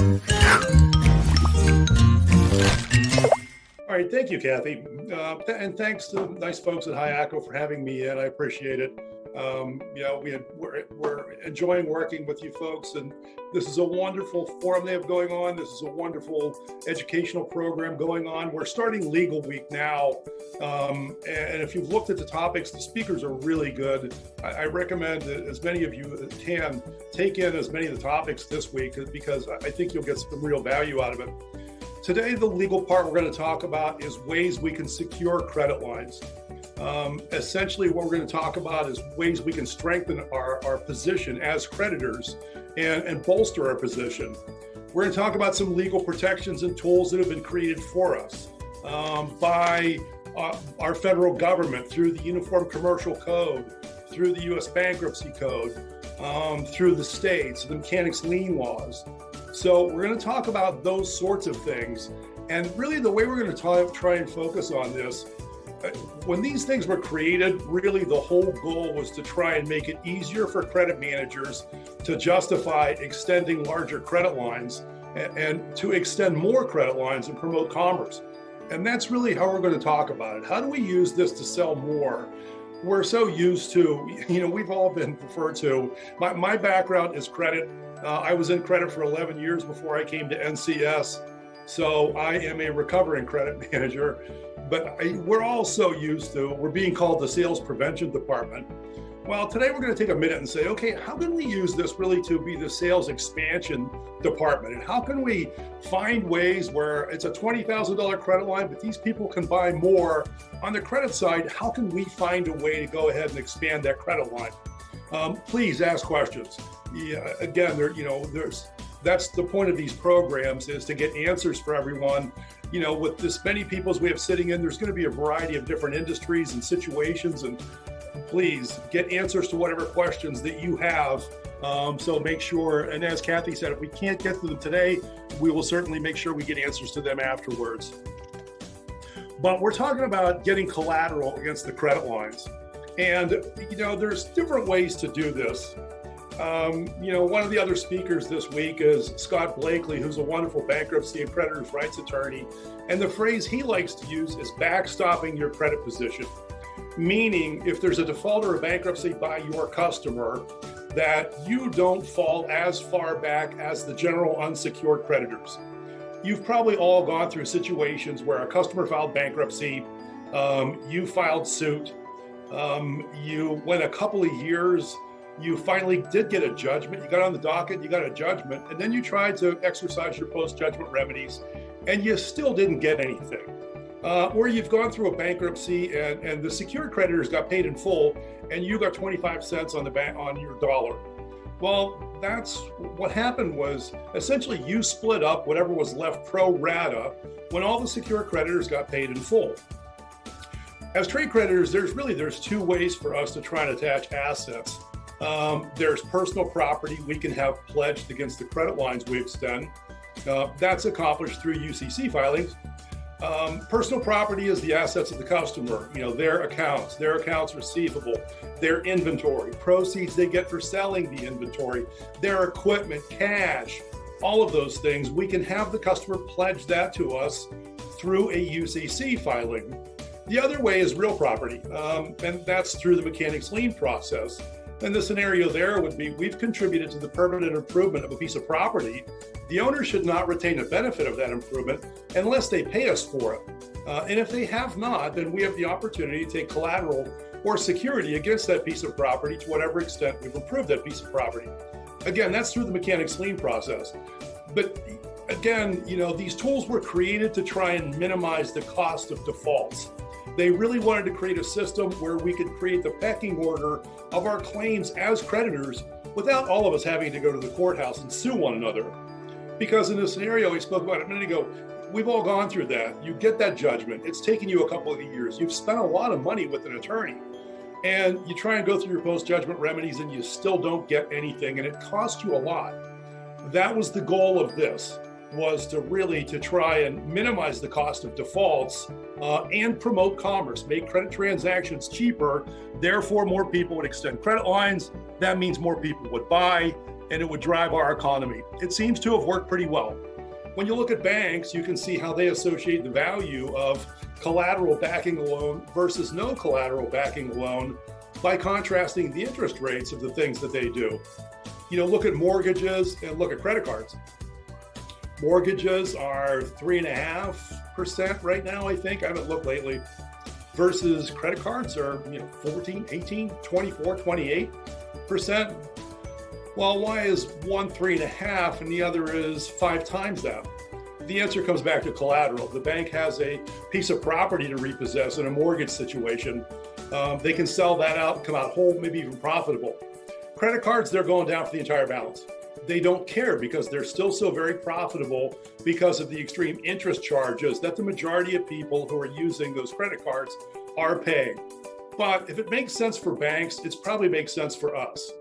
All right, thank you, Kathy. And thanks to the nice folks at Hayako for having me in. I appreciate it. We're enjoying working with you folks, and this is a wonderful forum they have going on. This is a wonderful educational program going on. We're starting Legal Week now, and if you've looked at the topics, the speakers are really good. I recommend that as many of you can take in as many of the topics this week, because I think you'll get some real value out of it. Today, the legal part we're going to talk about is ways we can secure credit lines. Essentially, what we're going to talk about is ways we can strengthen our position as creditors and bolster our position. We're going to talk about some legal protections and tools that have been created for us by our federal government through the Uniform Commercial Code, through the U.S. Bankruptcy Code, through the states, the mechanics lien laws. So we're going to talk about those sorts of things. And really the way we're going to try and focus on this, when these things were created, really the whole goal was to try and make it easier for credit managers to justify extending larger credit lines and to extend more credit lines and promote commerce. And that's really how we're going to talk about it. How do we use this to sell more? We're so used to, we've all been referred to. My background is credit. I was in credit for 11 years before I came to NCS. So I am a recovering credit manager, but we're all so used to, we're being called the sales prevention department. Well, today we're going to take a minute and say, okay, how can we use this really to be the sales expansion department? And how can we find ways where it's a $20,000 credit line, but these people can buy more on the credit side? How can we find a way to go ahead and expand that credit line? Please ask questions. Yeah, again, that's the point of these programs, is to get answers for everyone. With this many people as we have sitting in, there's going to be a variety of different industries and situations, and please get answers to whatever questions that you have. So make sure, and as Kathy said, if we can't get to them today, we will certainly make sure we get answers to them afterwards. But we're talking about getting collateral against the credit lines. And, there's different ways to do this. One of the other speakers this week is Scott Blakely, who's a wonderful bankruptcy and creditors' rights attorney. And the phrase he likes to use is backstopping your credit position, meaning if there's a default or a bankruptcy by your customer, that you don't fall as far back as the general unsecured creditors. You've probably all gone through situations where a customer filed bankruptcy, you filed suit, you went a couple of years, you finally did get a judgment, you got on the docket, you got a judgment, and then you tried to exercise your post-judgment remedies, and you still didn't get anything. Or you've gone through a bankruptcy and the secured creditors got paid in full, and you got 25 cents on your dollar. Well, that's what happened was essentially you split up whatever was left pro rata when all the secured creditors got paid in full. As trade creditors, there's two ways for us to try and attach assets. There's personal property we can have pledged against the credit lines we extend. That's accomplished through UCC filings. Personal property is the assets of the customer, their accounts receivable, their inventory, proceeds they get for selling the inventory, their equipment, cash, all of those things. We can have the customer pledge that to us through a UCC filing. The other way is real property, and that's through the mechanics lien process. And the scenario there would be, we've contributed to the permanent improvement of a piece of property. The owner should not retain the benefit of that improvement unless they pay us for it. And if they have not, then we have the opportunity to take collateral or security against that piece of property to whatever extent we've improved that piece of property. Again, that's through the mechanics lien process. But again, these tools were created to try and minimize the cost of defaults. They really wanted to create a system where we could create the pecking order of our claims as creditors without all of us having to go to the courthouse and sue one another. Because in the scenario we spoke about a minute ago, we've all gone through that. You get that judgment. It's taken you a couple of years. You've spent a lot of money with an attorney. And you try and go through your post-judgment remedies and you still don't get anything, and it costs you a lot. That was the goal of this, was to try and minimize the cost of defaults and promote commerce, make credit transactions cheaper. Therefore, more people would extend credit lines. That means more people would buy. and it would drive our economy. It seems to have worked pretty well. When you look at banks, you can see how they associate the value of collateral backing a loan versus no collateral backing a loan by contrasting the interest rates of the things that they do. Look at mortgages and look at credit cards. Mortgages are 3.5% right now, I think. I haven't looked lately. Versus credit cards are 14, 18, 24, 28%. Well, why is one 3.5 and the other is 5 times that? The answer comes back to collateral. The bank has a piece of property to repossess in a mortgage situation. They can sell that out and come out whole, maybe even profitable. Credit cards, they're going down for the entire balance. They don't care because they're still so very profitable because of the extreme interest charges that the majority of people who are using those credit cards are paying. But if it makes sense for banks, it probably makes sense for us.